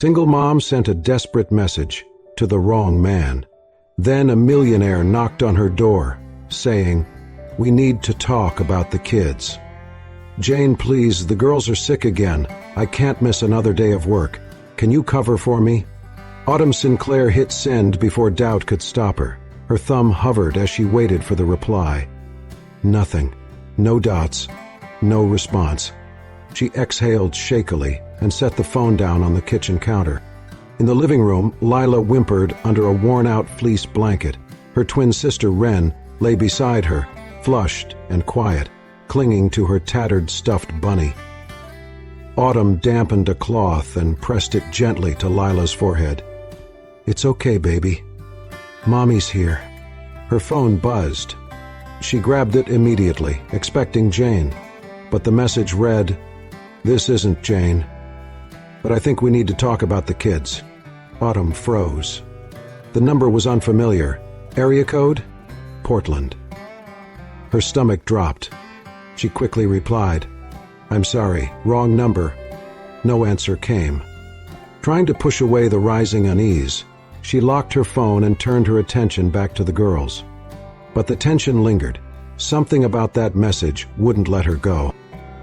Single mom sent a desperate message to the wrong man. Then a millionaire knocked on her door, saying, "We need to talk about the kids." "Jane, please, the girls are sick again. I can't miss another day of work. Can you cover for me?" Autumn Sinclair hit send before doubt could stop her. Her thumb hovered as she waited for the reply. Nothing. No dots. No response. She exhaled shakily and set the phone down on the kitchen counter. In the living room, Lila whimpered under a worn-out fleece blanket. Her twin sister, Wren, lay beside her, flushed and quiet, clinging to her tattered stuffed bunny. Autumn dampened a cloth and pressed it gently to Lila's forehead. "It's okay, baby. Mommy's here." Her phone buzzed. She grabbed it immediately, expecting Jane. But the message read, "This isn't Jane. But I think we need to talk about the kids." Autumn froze. The number was unfamiliar. Area code? Portland. Her stomach dropped. She quickly replied, "I'm sorry, wrong number." No answer came. Trying to push away the rising unease, she locked her phone and turned her attention back to the girls. But the tension lingered. Something about that message wouldn't let her go.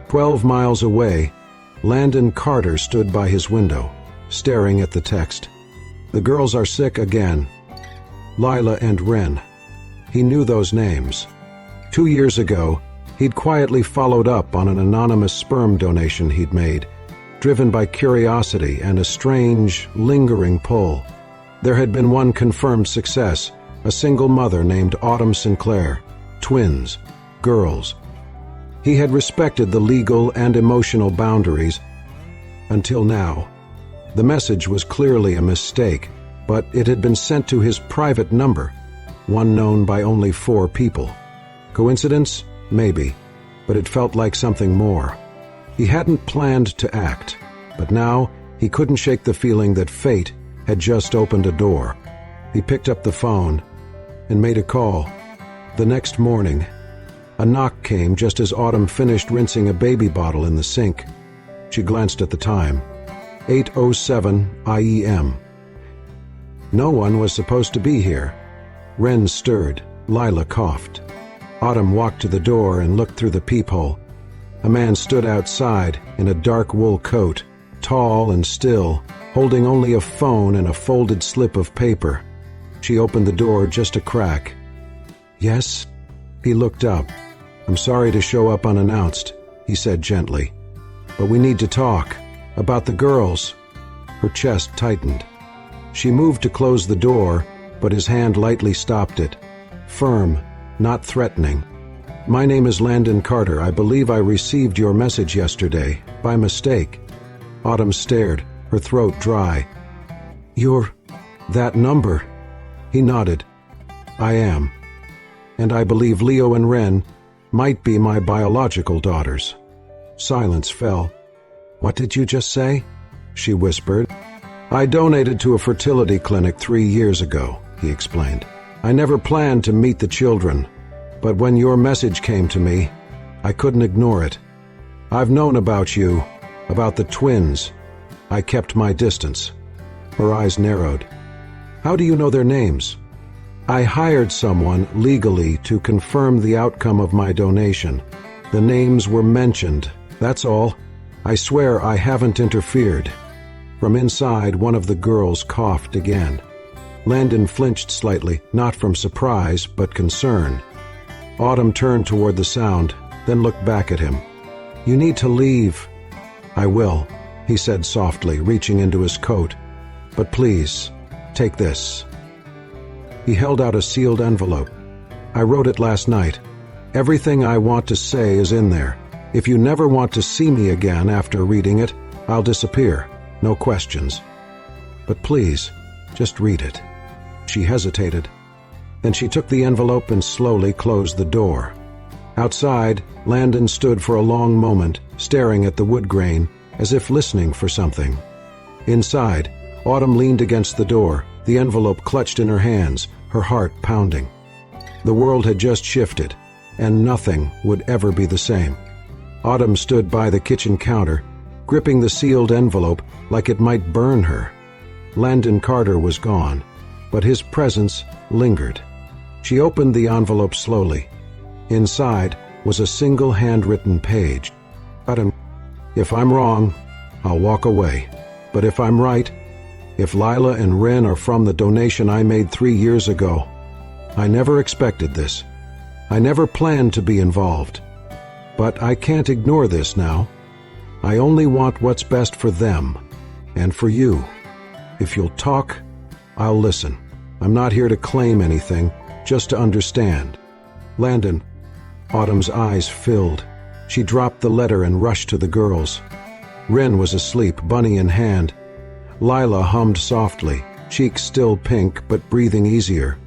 12 miles away, Landon Carter stood by his window, staring at the text. "The girls are sick again. Lila and Wren." He knew those names. 2 years ago, he'd quietly followed up on an anonymous sperm donation he'd made, driven by curiosity and a strange, lingering pull. There had been one confirmed success, a single mother named Autumn Sinclair. Twins. Girls. He had respected the legal and emotional boundaries until now. The message was clearly a mistake, but it had been sent to his private number, one known by only 4 people. Coincidence? Maybe, but it felt like something more. He hadn't planned to act, but now he couldn't shake the feeling that fate had just opened a door. He picked up the phone and made a call. The next morning, a knock came just as Autumn finished rinsing a baby bottle in the sink. She glanced at the time. 8:07 IEM. No one was supposed to be here. Wren stirred. Lila coughed. Autumn walked to the door and looked through the peephole. A man stood outside in a dark wool coat, tall and still, holding only a phone and a folded slip of paper. She opened the door just a crack. "Yes?" He looked up. "I'm sorry to show up unannounced," he said gently. "But we need to talk. About the girls." Her chest tightened. She moved to close the door, but his hand lightly stopped it. Firm, not threatening. "My name is Landon Carter. I believe I received your message yesterday, by mistake." Autumn stared, her throat dry. "You're that number?" He nodded. "I am. And I believe Leo and Wren might be my biological daughters." Silence fell. "What did you just say?" she whispered. "I donated to a fertility clinic 3 years ago," he explained. "I never planned to meet the children, but when your message came to me, I couldn't ignore it. I've known about you, about the twins. I kept my distance." Her eyes narrowed. "How do you know their names?" "I hired someone legally to confirm the outcome of my donation. The names were mentioned, that's all. I swear I haven't interfered." From inside, one of the girls coughed again. Landon flinched slightly, not from surprise, but concern. Autumn turned toward the sound, then looked back at him. "You need to leave." "I will," he said softly, reaching into his coat. "But please, take this." He held out a sealed envelope. "I wrote it last night. Everything I want to say is in there. If you never want to see me again after reading it, I'll disappear. No questions. But please, just read it." She hesitated. Then she took the envelope and slowly closed the door. Outside, Landon stood for a long moment, staring at the wood grain, as if listening for something. Inside, Autumn leaned against the door, the envelope clutched in her hands, her heart pounding. The world had just shifted, and nothing would ever be the same. Autumn stood by the kitchen counter, gripping the sealed envelope like it might burn her. Landon Carter was gone, but his presence lingered. She opened the envelope slowly. Inside was a single handwritten page. If I'm wrong, I'll walk away. But if I'm right, if Lila and Ren are from the donation I made 3 years ago, I never expected this. I never planned to be involved. But I can't ignore this now. I only want what's best for them and for you. If you'll talk, I'll listen. I'm not here to claim anything, just to understand. Landon. Autumn's eyes filled. She dropped the letter and rushed to the girls. Ren was asleep, bunny in hand. Lila hummed softly, cheeks still pink but breathing easier.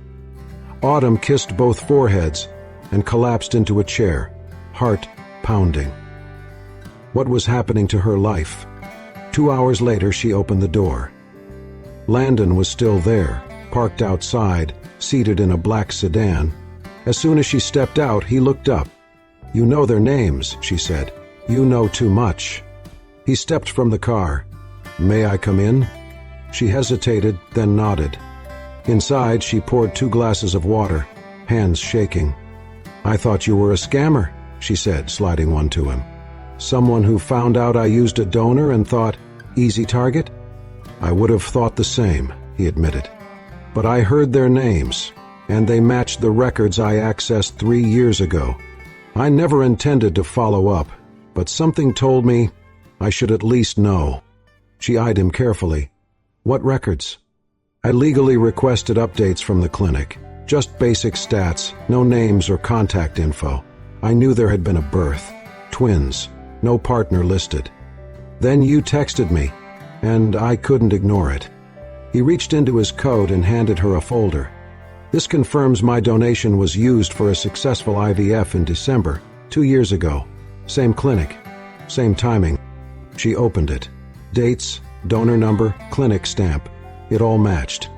Autumn kissed both foreheads and collapsed into a chair, heart pounding. What was happening to her life? 2 hours later, she opened the door. Landon was still there, parked outside, seated in a black sedan. As soon as she stepped out, he looked up. "You know their names," she said. "You know too much." He stepped from the car. "May I come in?" She hesitated, then nodded. Inside, she poured 2 glasses of water, hands shaking. "I thought you were a scammer," she said, sliding one to him. "Someone who found out I used a donor and thought, easy target?" "I would have thought the same," he admitted. "But I heard their names, and they matched the records I accessed 3 years ago. I never intended to follow up, but something told me I should at least know." She eyed him carefully. "What records?" "I legally requested updates from the clinic. Just basic stats, no names or contact info. I knew there had been a birth. Twins. No partner listed. Then you texted me, and I couldn't ignore it." He reached into his coat and handed her a folder. "This confirms my donation was used for a successful IVF in December, 2 years ago. Same clinic, same timing." She opened it. Dates, donor number, clinic stamp. It all matched.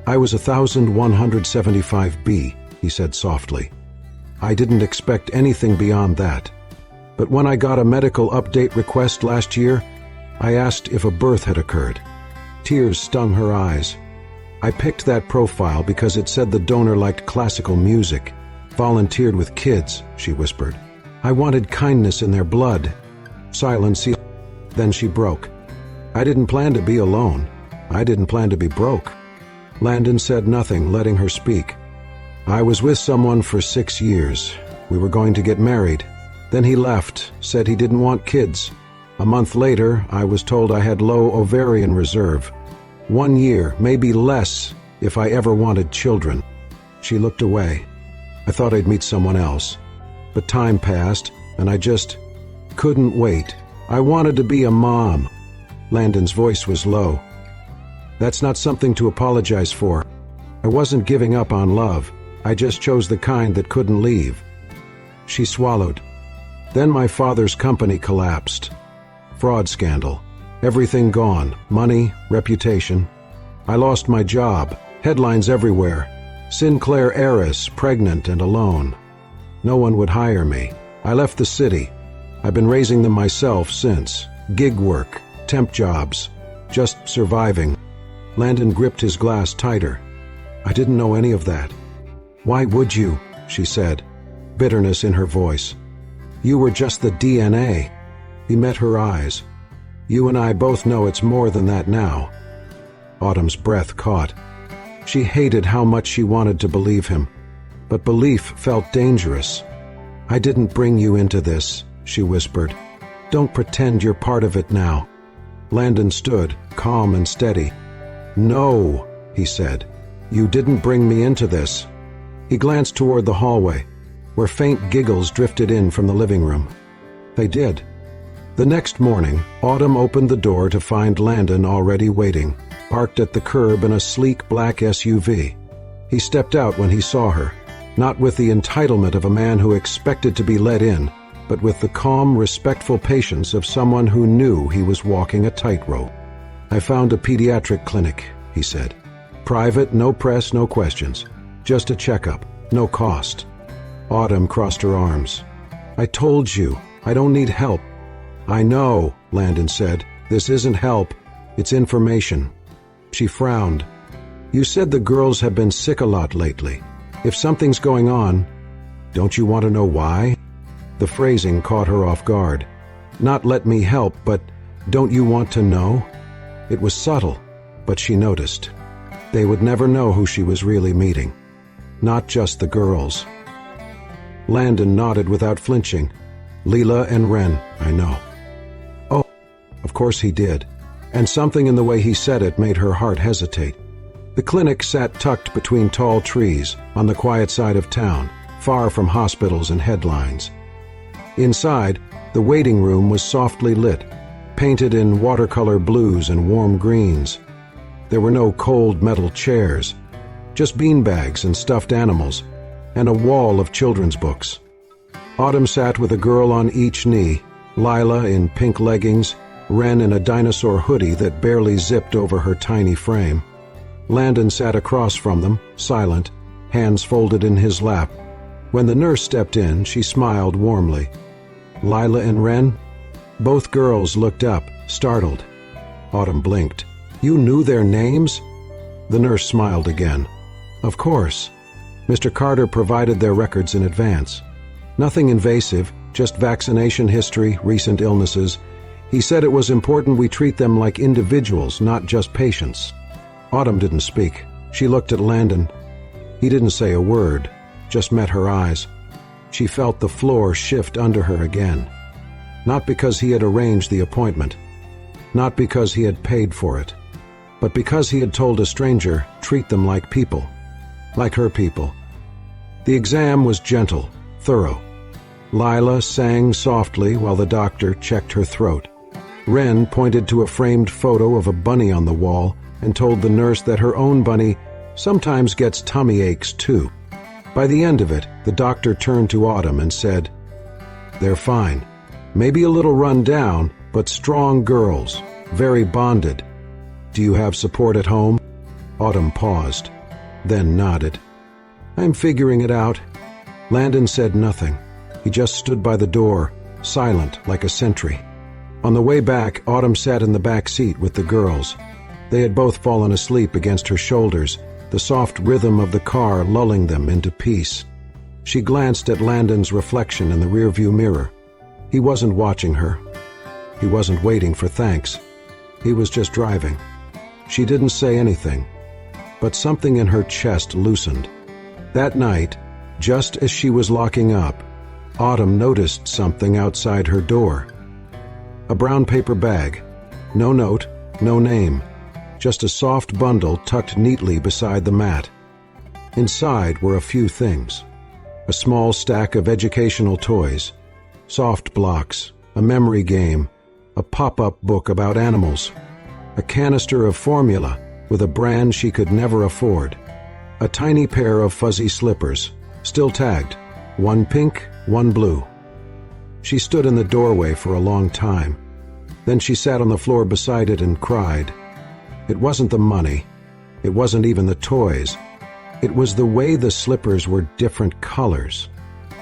"I was 1175B, he said softly. "I didn't expect anything beyond that. But when I got a medical update request last year, I asked if a birth had occurred." Tears stung her eyes. "I picked that profile because it said the donor liked classical music, volunteered with kids," she whispered. "I wanted kindness in their blood." Silence. Then she broke. "I didn't plan to be alone. I didn't plan to be broke." Landon said nothing, letting her speak. "I was with someone for 6 years. We were going to get married. Then he left, said he didn't want kids. A month later, I was told I had low ovarian reserve. 1 year, maybe less, if I ever wanted children." She looked away. "I thought I'd meet someone else. But time passed, and I just couldn't wait. I wanted to be a mom." Landon's voice was low. "That's not something to apologize for. I wasn't giving up on love. I just chose the kind that couldn't leave." She swallowed. "Then my father's company collapsed. Fraud scandal. Everything gone. Money, reputation. I lost my job. Headlines everywhere. Sinclair heiress, pregnant and alone. No one would hire me. I left the city. I've been raising them myself since. Gig work, temp jobs. Just surviving." Landon gripped his glass tighter. "I didn't know any of that." "Why would you?" she said, bitterness in her voice. "You were just the DNA." He met her eyes. "You and I both know it's more than that now." Autumn's breath caught. She hated how much she wanted to believe him, but belief felt dangerous. "I didn't bring you into this," she whispered. "Don't pretend you're part of it now." Landon stood, calm and steady. "No," he said. "You didn't bring me into this." He glanced toward the hallway, where faint giggles drifted in from the living room. They did. The next morning, Autumn opened the door to find Landon already waiting, parked at the curb in a sleek black SUV. He stepped out when he saw her, not with the entitlement of a man who expected to be let in, but with the calm, respectful patience of someone who knew he was walking a tightrope. "I found a pediatric clinic," he said. "Private, no press, no questions. Just a checkup, no cost." Autumn crossed her arms. "I told you, I don't need help." "I know," Landon said. "This isn't help, it's information." She frowned. "You said the girls have been sick a lot lately. If something's going on, don't you want to know why?" The phrasing caught her off guard. Not "let me help," but "don't you want to know?" It was subtle, but she noticed. They would never know who she was really meeting. Not just the girls. Landon nodded without flinching. "Leela and Ren, I know." Oh, of course he did. And something in the way he said it made her heart hesitate. The clinic sat tucked between tall trees on the quiet side of town, far from hospitals and headlines. Inside, the waiting room was softly lit, painted in watercolor blues and warm greens. There were no cold metal chairs, just beanbags and stuffed animals, and a wall of children's books. Autumn sat with a girl on each knee, Lila in pink leggings, Ren in a dinosaur hoodie that barely zipped over her tiny frame. Landon sat across from them, silent, hands folded in his lap. When the nurse stepped in, she smiled warmly. "Lila and Ren?" Both girls looked up, startled. Autumn blinked. "You knew their names?" The nurse smiled again. "Of course. Mr. Carter provided their records in advance. Nothing invasive, just vaccination history, recent illnesses. He said it was important we treat them like individuals, not just patients." Autumn didn't speak. She looked at Landon. He didn't say a word, just met her eyes. She felt the floor shift under her again. Not because he had arranged the appointment, not because he had paid for it, but because he had told a stranger, treat them like people, like her people. The exam was gentle, thorough. Lila sang softly while the doctor checked her throat. Ren pointed to a framed photo of a bunny on the wall and told the nurse that her own bunny sometimes gets tummy aches too. By the end of it, the doctor turned to Autumn and said, "They're fine. Maybe a little run down, but strong girls, very bonded. Do you have support at home?" Autumn paused, then nodded. "I'm figuring it out." Landon said nothing. He just stood by the door, silent like a sentry. On the way back, Autumn sat in the back seat with the girls. They had both fallen asleep against her shoulders, the soft rhythm of the car lulling them into peace. She glanced at Landon's reflection in the rearview mirror. He wasn't watching her. He wasn't waiting for thanks. He was just driving. She didn't say anything, but something in her chest loosened. That night, just as she was locking up, Autumn noticed something outside her door. A brown paper bag. No note, no name. Just a soft bundle tucked neatly beside the mat. Inside were a few things. A small stack of educational toys, soft blocks, a memory game, a pop-up book about animals, a canister of formula with a brand she could never afford, a tiny pair of fuzzy slippers, still tagged, one pink, one blue. She stood in the doorway for a long time. Then she sat on the floor beside it and cried. It wasn't the money. It wasn't even the toys. It was the way the slippers were different colors,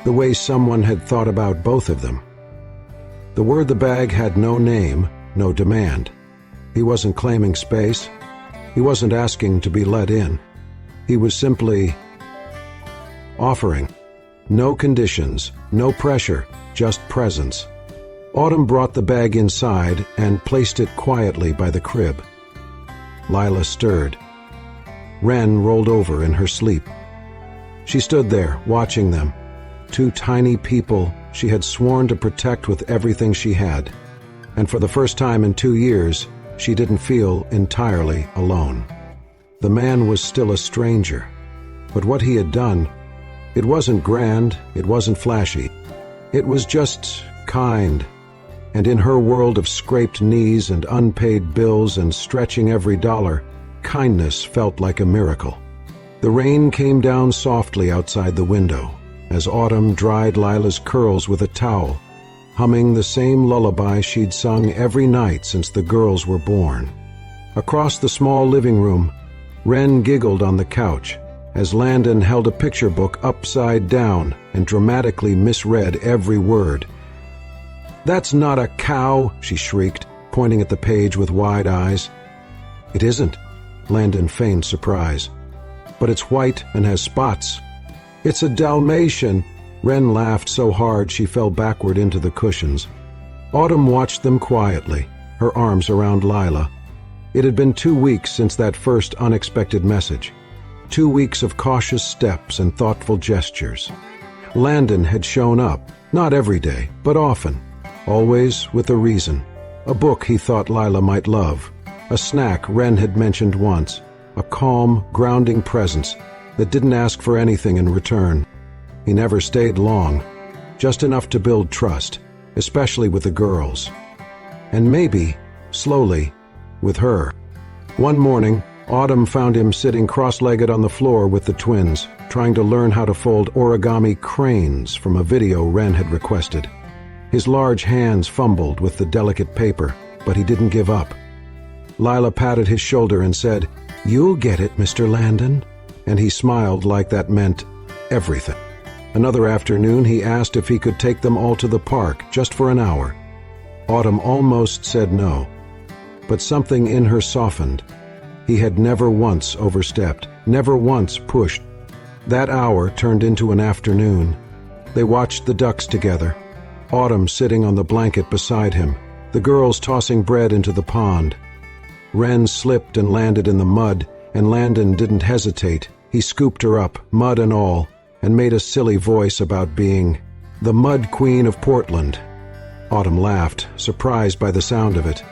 the way someone had thought about both of them. The word the bag had no name, no demand. He wasn't claiming space. He wasn't asking to be let in. He was simply offering. No conditions, no pressure, just presence. Autumn brought the bag inside and placed it quietly by the crib. Lila stirred. Ren rolled over in her sleep. She stood there, watching them. Two tiny people she had sworn to protect with everything she had. And for the first time in 2 years, she didn't feel entirely alone. The man was still a stranger. But what he had done, it wasn't grand, it wasn't flashy. It was just kind. And in her world of scraped knees and unpaid bills and stretching every dollar, kindness felt like a miracle. The rain came down softly outside the window as Autumn dried Lila's curls with a towel, humming the same lullaby she'd sung every night since the girls were born. Across the small living room, Ren giggled on the couch as Landon held a picture book upside down and dramatically misread every word. "That's not a cow," she shrieked, pointing at the page with wide eyes. "It isn't," Landon feigned surprise. "But it's white and has spots." "It's a Dalmatian." Wren laughed so hard she fell backward into the cushions. Autumn watched them quietly, her arms around Lila. It had been 2 weeks since that first unexpected message. 2 weeks of cautious steps and thoughtful gestures. Landon had shown up, not every day, but often, always with a reason. A book he thought Lila might love, a snack Wren had mentioned once, a calm, grounding presence that didn't ask for anything in return. He never stayed long, just enough to build trust, especially with the girls. And maybe, slowly, with her. One morning, Autumn found him sitting cross-legged on the floor with the twins, trying to learn how to fold origami cranes from a video Wren had requested. His large hands fumbled with the delicate paper, but he didn't give up. Lila patted his shoulder and said, "You'll get it, Mr. Landon." And he smiled like that meant everything. Another afternoon, he asked if he could take them all to the park, just for an hour. Autumn almost said no, but something in her softened. He had never once overstepped, never once pushed. That hour turned into an afternoon. They watched the ducks together, Autumn sitting on the blanket beside him, the girls tossing bread into the pond. Wren slipped and landed in the mud, and Landon didn't hesitate. He scooped her up, mud and all, and made a silly voice about being the Mud Queen of Portland. Autumn laughed, surprised by the sound of it.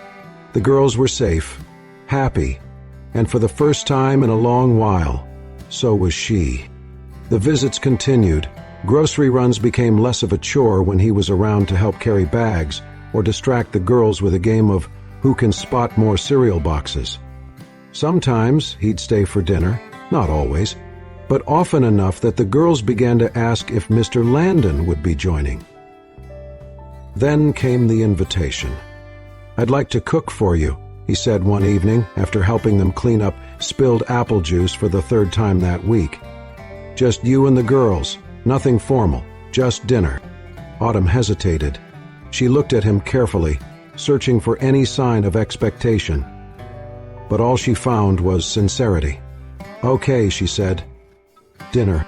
The girls were safe, happy, and for the first time in a long while, so was she. The visits continued. Grocery runs became less of a chore when he was around to help carry bags or distract the girls with a game of who can spot more cereal boxes. Sometimes he'd stay for dinner, not always, but often enough that the girls began to ask if Mr. Landon would be joining. Then came the invitation. "I'd like to cook for you," he said one evening after helping them clean up spilled apple juice for the 3rd time that week. "Just you and the girls, nothing formal, just dinner." Autumn hesitated. She looked at him carefully, searching for any sign of expectation. But all she found was sincerity. "Okay," she said. Dinner.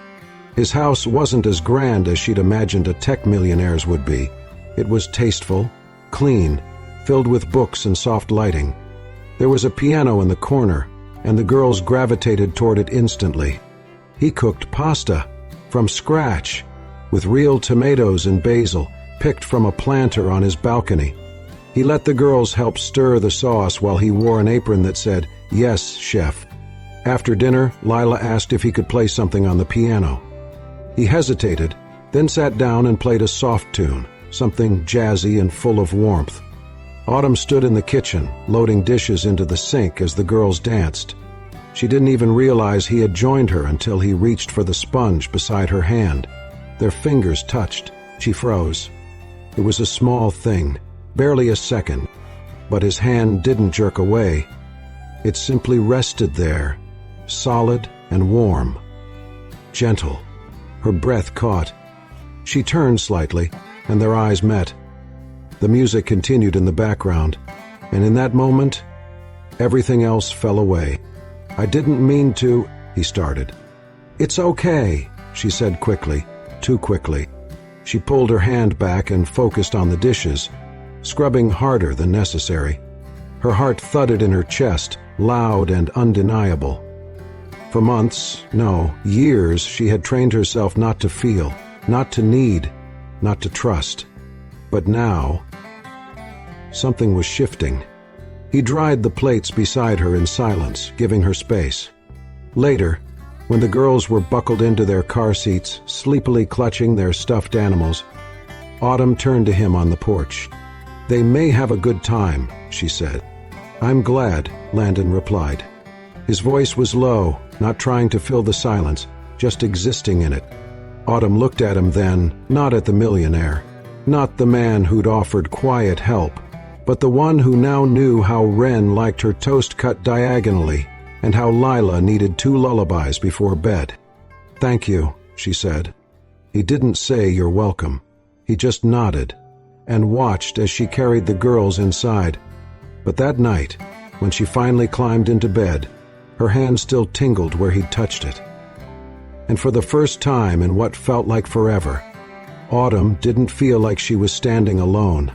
His house wasn't as grand as she'd imagined a tech millionaire's would be. It was tasteful, clean, filled with books and soft lighting. There was a piano in the corner, and the girls gravitated toward it instantly. He cooked pasta, from scratch, with real tomatoes and basil, picked from a planter on his balcony. He let the girls help stir the sauce while he wore an apron that said, "Yes, chef." After dinner, Lila asked if he could play something on the piano. He hesitated, then sat down and played a soft tune, something jazzy and full of warmth. Autumn stood in the kitchen, loading dishes into the sink as the girls danced. She didn't even realize he had joined her until he reached for the sponge beside her hand. Their fingers touched. She froze. It was a small thing, barely a second, but his hand didn't jerk away. It simply rested there, solid and warm. Gentle. Her breath caught. She turned slightly, and their eyes met. The music continued in the background, and in that moment, everything else fell away. "I didn't mean to," he started. "It's okay," she said quickly, too quickly. She pulled her hand back and focused on the dishes, scrubbing harder than necessary. Her heart thudded in her chest, loud and undeniable. For months, no, years, she had trained herself not to feel, not to need, not to trust. But now, something was shifting. He dried the plates beside her in silence, giving her space. Later, when the girls were buckled into their car seats, sleepily clutching their stuffed animals, Autumn turned to him on the porch. "They may have a good time," she said. "I'm glad," Landon replied. His voice was low, not trying to fill the silence, just existing in it. Autumn looked at him then, not at the millionaire, not the man who'd offered quiet help, but the one who now knew how Wren liked her toast cut diagonally and how Lila needed 2 lullabies before bed. "Thank you," she said. He didn't say you're welcome. He just nodded. and watched as she carried the girls inside. But that night, when she finally climbed into bed, her hand still tingled where he'd touched it. And for the first time in what felt like forever, Autumn didn't feel like she was standing alone.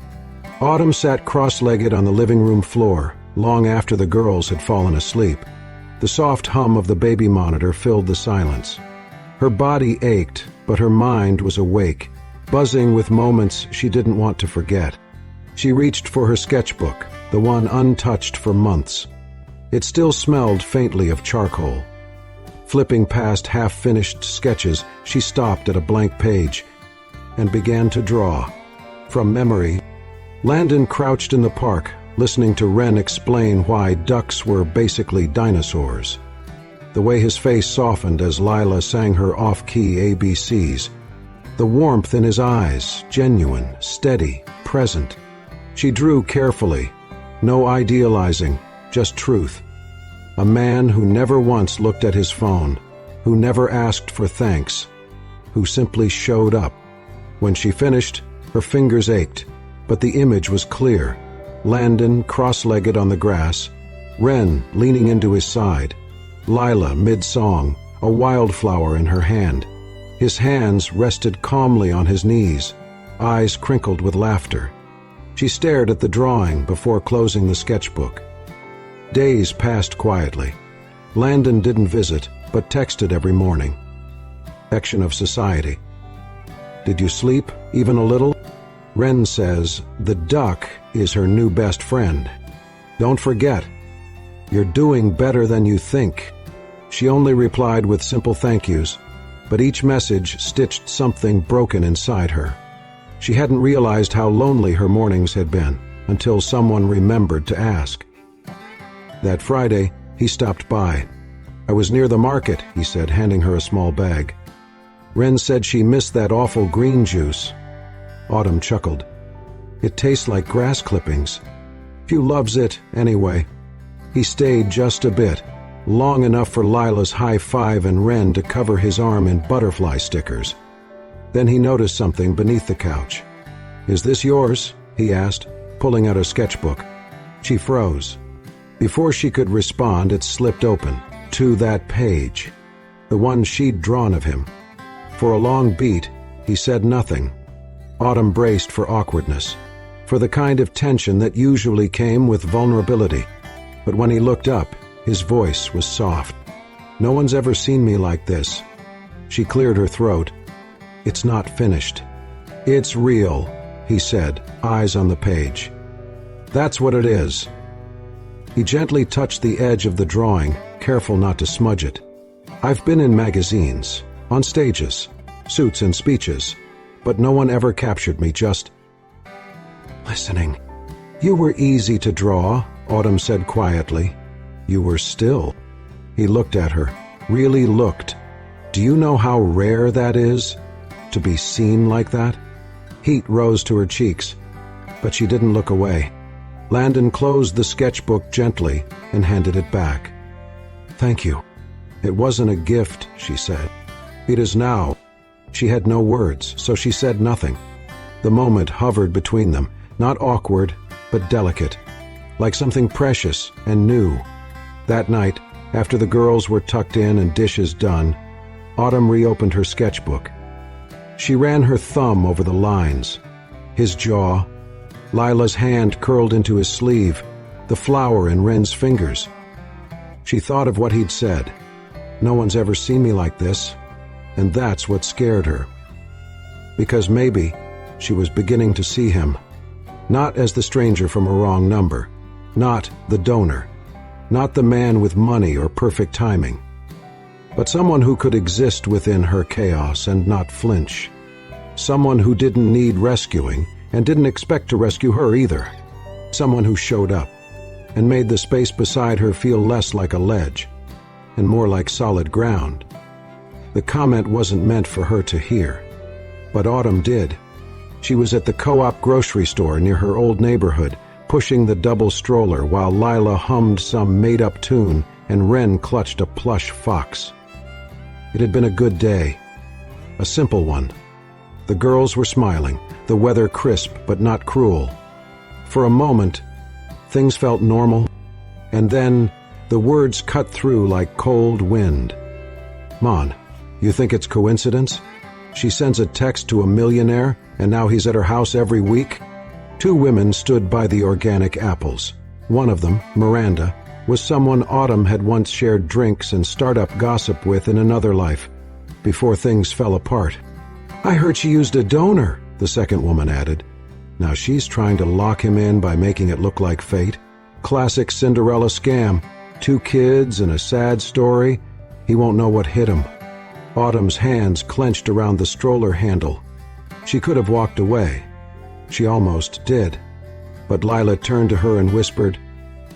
Autumn sat cross-legged on the living room floor long after the girls had fallen asleep. The soft hum of the baby monitor filled the silence. Her body ached, but her mind was awake, buzzing with moments she didn't want to forget. She reached for her sketchbook, the one untouched for months. It still smelled faintly of charcoal. Flipping past half-finished sketches, she stopped at a blank page and began to draw. From memory, Landon crouched in the park, listening to Wren explain why ducks were basically dinosaurs. The way his face softened as Lila sang her off-key ABCs. The warmth in his eyes, genuine, steady, present. She drew carefully, no idealizing, just truth. A man who never once looked at his phone, who never asked for thanks, who simply showed up. When she finished, her fingers ached, but the image was clear. Landon cross-legged on the grass, Wren leaning into his side, Lila mid-song, a wildflower in her hand. His hands rested calmly on his knees, eyes crinkled with laughter. She stared at the drawing before closing the sketchbook. Days passed quietly. Landon didn't visit, but texted every morning. Section of society. Did you sleep, even a little? Wren says the duck is her new best friend. Don't forget, you're doing better than you think. She only replied with simple thank yous, but each message stitched something broken inside her. She hadn't realized how lonely her mornings had been until someone remembered to ask. That Friday, he stopped by. I was near the market, he said, handing her a small bag. Wren said she missed that awful green juice. Autumn chuckled. It tastes like grass clippings. Few loves it, anyway. He stayed just a bit, long enough for Lila's high five and Wren to cover his arm in butterfly stickers. Then he noticed something beneath the couch. Is this yours? He asked, pulling out a sketchbook. She froze. Before she could respond, it slipped open, to that page, the one she'd drawn of him. For a long beat, he said nothing. Autumn braced for awkwardness, for the kind of tension that usually came with vulnerability. But when he looked up, his voice was soft. No one's ever seen me like this. She cleared her throat. It's not finished. It's real, he said, eyes on the page. That's what it is. He gently touched the edge of the drawing, careful not to smudge it. I've been in magazines, on stages, suits and speeches, but no one ever captured me just listening. You were easy to draw, Autumn said quietly. You were still. He looked at her, really looked. Do you know how rare that is? To be seen like that? Heat rose to her cheeks, but she didn't look away. Landon closed the sketchbook gently and handed it back. Thank you. It wasn't a gift, she said. It is now. She had no words, so she said nothing. The moment hovered between them, not awkward, but delicate, like something precious and new. That night, after the girls were tucked in and dishes done, Autumn reopened her sketchbook. She ran her thumb over the lines. His jaw, Lila's hand curled into his sleeve, the flower in Wren's fingers. She thought of what he'd said. No one's ever seen me like this, and that's what scared her. Because maybe she was beginning to see him, not as the stranger from a wrong number, not the donor, not the man with money or perfect timing, but someone who could exist within her chaos and not flinch. Someone who didn't need rescuing and didn't expect to rescue her either. Someone who showed up and made the space beside her feel less like a ledge and more like solid ground. The comment wasn't meant for her to hear, but Autumn did. She was at the co-op grocery store near her old neighborhood, pushing the double stroller while Lila hummed some made-up tune and Wren clutched a plush fox. It had been a good day, a simple one. The girls were smiling, the weather crisp but not cruel. For a moment, things felt normal, and then the words cut through like cold wind. "Mon, you think it's coincidence? She sends a text to a millionaire, and now he's at her house every week?" Two women stood by the organic apples. One of them, Miranda, was someone Autumn had once shared drinks and startup gossip with in another life, before things fell apart. "I heard she used a donor," the second woman added. Now she's trying to lock him in by making it look like fate. Classic Cinderella scam. 2 kids and a sad story. He won't know what hit him. Autumn's hands clenched around the stroller handle. She could have walked away. She almost did. But Lila turned to her and whispered,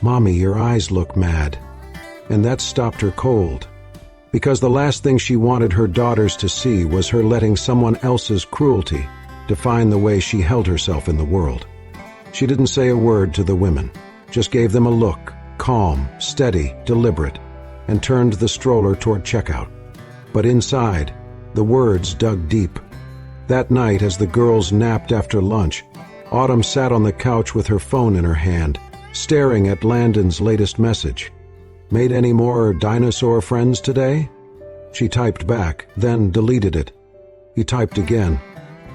"Mommy, your eyes look mad." And that stopped her cold. Because the last thing she wanted her daughters to see was her letting someone else's cruelty define the way she held herself in the world. She didn't say a word to the women, just gave them a look, calm, steady, deliberate, and turned the stroller toward checkout. But inside, the words dug deep. That night, as the girls napped after lunch, Autumn sat on the couch with her phone in her hand, staring at Landon's latest message. "Made any more dinosaur friends today?" She typed back, then deleted it. He typed again,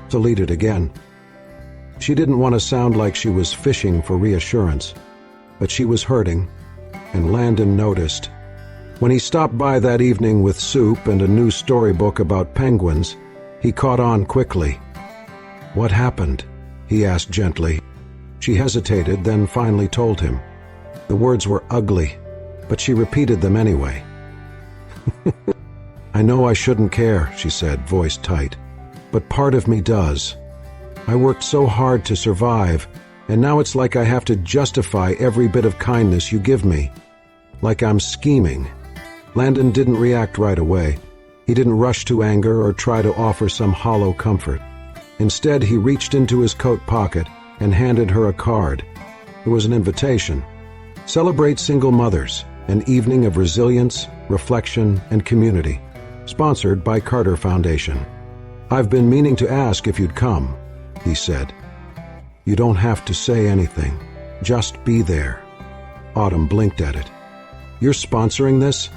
deleted again. She didn't want to sound like she was fishing for reassurance, but she was hurting, and Landon noticed. When he stopped by that evening with soup and a new storybook about penguins, he caught on quickly. "What happened?" he asked gently. She hesitated, then finally told him. The words were ugly, but she repeated them anyway. "I know I shouldn't care," she said, voice tight, "but part of me does. I worked so hard to survive, and now it's like I have to justify every bit of kindness you give me. Like I'm scheming." Landon didn't react right away. He didn't rush to anger or try to offer some hollow comfort. Instead, he reached into his coat pocket and handed her a card. It was an invitation. "Celebrate Single Mothers, an evening of resilience, reflection, and community. Sponsored by Carter Foundation. I've been meaning to ask if you'd come," he said. "You don't have to say anything. Just be there." Autumn blinked at it. "You're sponsoring this?"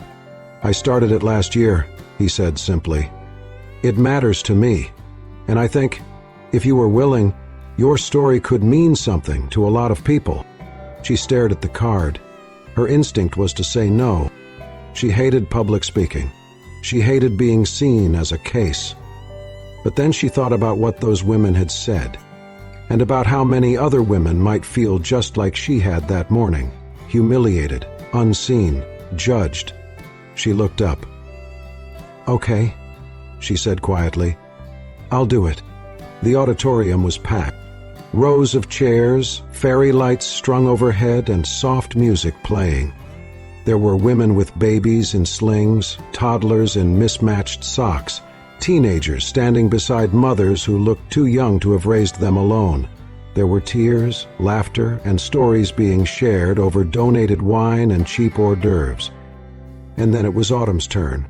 "I started it last year," he said simply. "It matters to me, and I think, if you were willing, your story could mean something to a lot of people." She stared at the card. Her instinct was to say no. She hated public speaking. She hated being seen as a case. But then she thought about what those women had said, and about how many other women might feel just like she had that morning, humiliated, unseen, judged. She looked up. "Okay," she said quietly. "I'll do it." The auditorium was packed. Rows of chairs, fairy lights strung overhead, and soft music playing. There were women with babies in slings, toddlers in mismatched socks, teenagers standing beside mothers who looked too young to have raised them alone. There were tears, laughter, and stories being shared over donated wine and cheap hors d'oeuvres. And then it was Autumn's turn.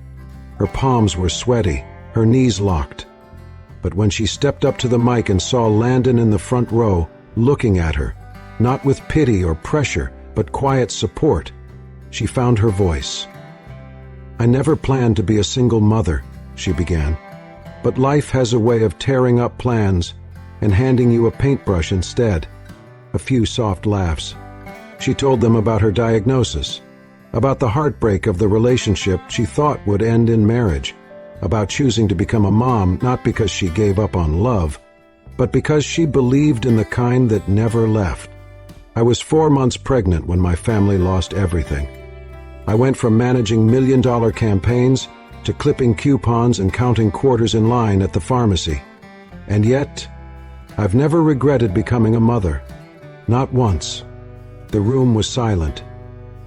Her palms were sweaty, her knees locked. But when she stepped up to the mic and saw Landon in the front row, looking at her, not with pity or pressure, but quiet support, she found her voice. "I never planned to be a single mother," she began, "but life has a way of tearing up plans and handing you a paintbrush instead." A few soft laughs. She told them about her diagnosis, about the heartbreak of the relationship she thought would end in marriage, about choosing to become a mom not because she gave up on love, but because she believed in the kind that never left. "I was 4 months pregnant when my family lost everything. I went from managing $1 million campaigns to clipping coupons and counting quarters in line at the pharmacy. And yet, I've never regretted becoming a mother. Not once." The room was silent.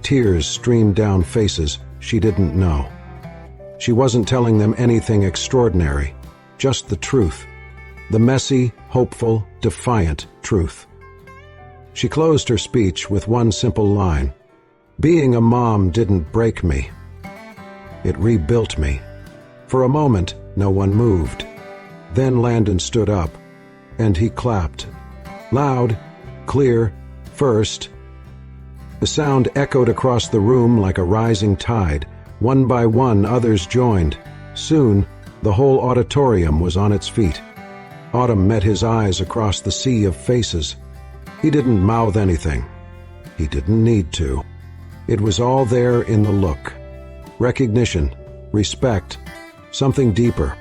Tears streamed down faces she didn't know. She wasn't telling them anything extraordinary, just the truth. The messy, hopeful, defiant truth. She closed her speech with one simple line. "Being a mom didn't break me. It rebuilt me." For a moment, no one moved. Then Landon stood up, and he clapped. Loud, clear, first. The sound echoed across the room like a rising tide. One by one, others joined. Soon, the whole auditorium was on its feet. Autumn met his eyes across the sea of faces. He didn't mouth anything. He didn't need to. It was all there in the look. Recognition, respect, something deeper.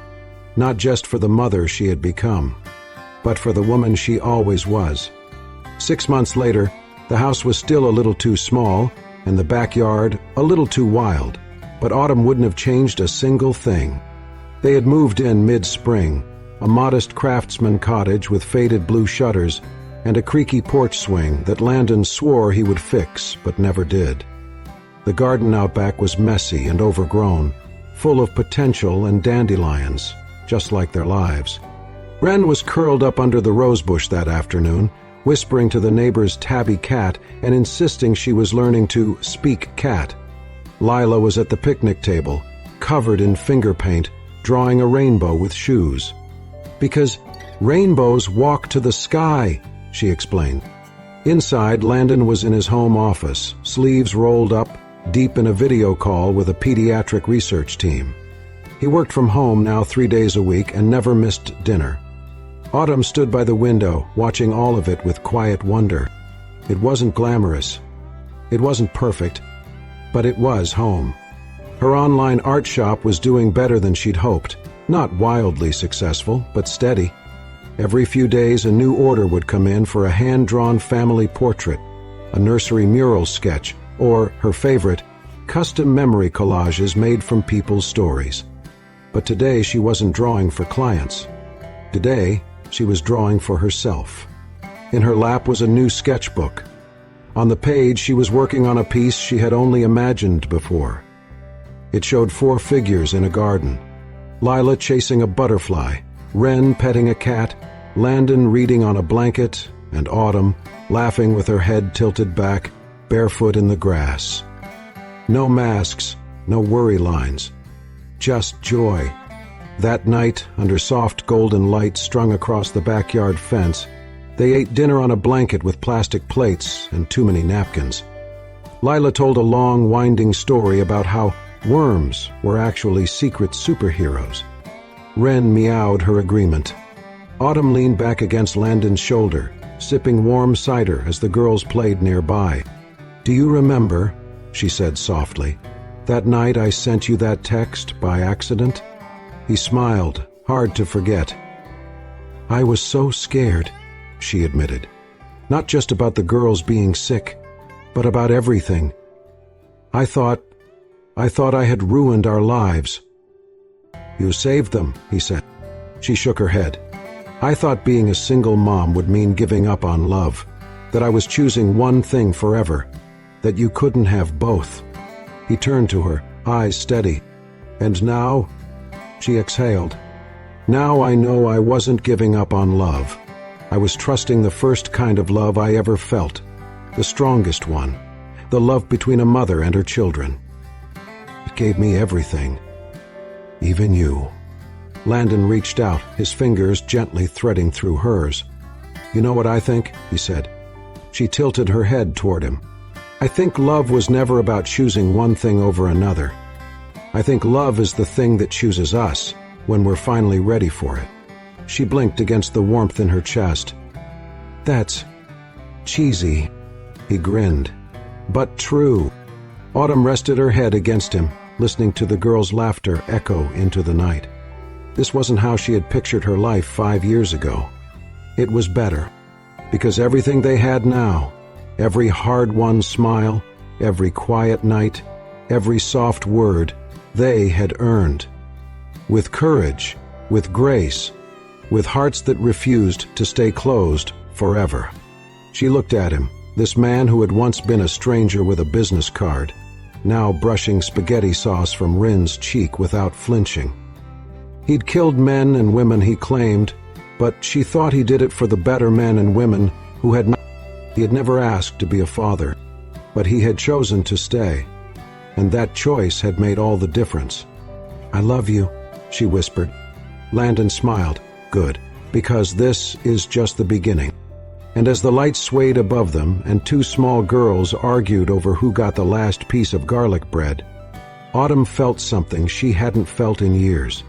Not just for the mother she had become, but for the woman she always was. 6 months later, the house was still a little too small, and the backyard a little too wild, but Autumn wouldn't have changed a single thing. They had moved in mid-spring, a modest craftsman cottage with faded blue shutters and a creaky porch swing that Landon swore he would fix but never did. The garden out back was messy and overgrown, full of potential and dandelions, just like their lives. Wren was curled up under the rosebush that afternoon, whispering to the neighbor's tabby cat and insisting she was learning to speak cat. Lila was at the picnic table, covered in finger paint, drawing a rainbow with shoes. Because rainbows walk to the sky, she explained. Inside, Landon was in his home office, sleeves rolled up, deep in a video call with a pediatric research team. He worked from home now 3 days a week and never missed dinner. Autumn stood by the window, watching all of it with quiet wonder. It wasn't glamorous. It wasn't perfect, but it was home. Her online art shop was doing better than she'd hoped. Not wildly successful, but steady. Every few days a new order would come in for a hand-drawn family portrait, a nursery mural sketch, or, her favorite, custom memory collages made from people's stories. But today she wasn't drawing for clients. Today, she was drawing for herself. In her lap was a new sketchbook. On the page, she was working on a piece she had only imagined before. It showed 4 figures in a garden. Lila chasing a butterfly, Wren petting a cat, Landon reading on a blanket, and Autumn laughing with her head tilted back, barefoot in the grass. No masks, no worry lines. Just joy. That night, under soft golden light strung across the backyard fence, they ate dinner on a blanket with plastic plates and too many napkins. Lila told a long, winding story about how worms were actually secret superheroes. Wren meowed her agreement. Autumn leaned back against Landon's shoulder, sipping warm cider as the girls played nearby. "Do you remember," she said softly, "that night I sent you that text by accident?" He smiled, hard to forget. "I was so scared," she admitted. "Not just about the girls being sick, but about everything. I thought I had ruined our lives." "You saved them," he said. She shook her head. "I thought being a single mom would mean giving up on love, that I was choosing one thing forever, that you couldn't have both." He turned to her, eyes steady. "And now?" She exhaled. "Now I know I wasn't giving up on love. I was trusting the first kind of love I ever felt, the strongest one, the love between a mother and her children. It gave me everything. Even you." Landon reached out, his fingers gently threading through hers. "You know what I think?" he said. She tilted her head toward him. "I think love was never about choosing one thing over another. I think love is the thing that chooses us when we're finally ready for it." She blinked against the warmth in her chest. "That's cheesy," he grinned, "but true." Autumn rested her head against him, listening to the girls' laughter echo into the night. This wasn't how she had pictured her life 5 years ago. It was better, because everything they had now, every hard-won smile, every quiet night, every soft word, they had earned. With courage, with grace, with hearts that refused to stay closed forever. She looked at him, this man who had once been a stranger with a business card, now brushing spaghetti sauce from Wren's cheek without flinching. He'd killed men and women he claimed, but she thought he did it for the better men and women who had not. He had never asked to be a father, but he had chosen to stay, and that choice had made all the difference. "I love you," she whispered. Landon smiled. good, because this is just the beginning. And as the light swayed above them and two small girls argued over who got the last piece of garlic bread, Autumn felt something she hadn't felt in years.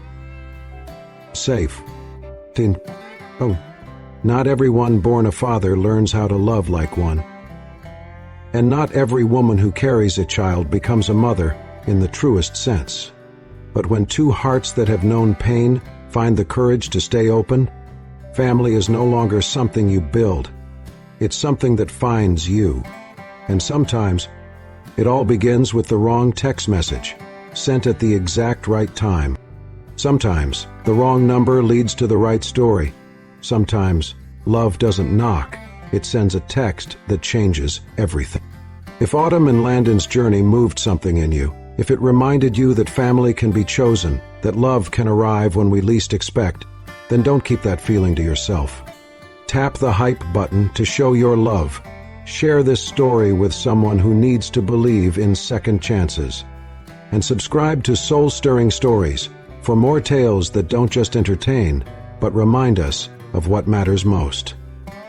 Safe. Oh, not everyone born a father learns how to love like one. And not every woman who carries a child becomes a mother in the truest sense. But when two hearts that have known pain find the courage to stay open, family is no longer something you build. It's something that finds you. And sometimes, it all begins with the wrong text message, sent at the exact right time. Sometimes, the wrong number leads to the right story. Sometimes, love doesn't knock, it sends a text that changes everything. If Autumn and Landon's journey moved something in you, if it reminded you that family can be chosen, that love can arrive when we least expect, then don't keep that feeling to yourself. Tap the hype button to show your love. Share this story with someone who needs to believe in second chances. And subscribe to Soul Stirring Stories for more tales that don't just entertain, but remind us of what matters most.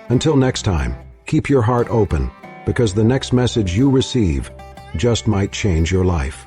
Until next time, keep your heart open, because the next message you receive just might change your life.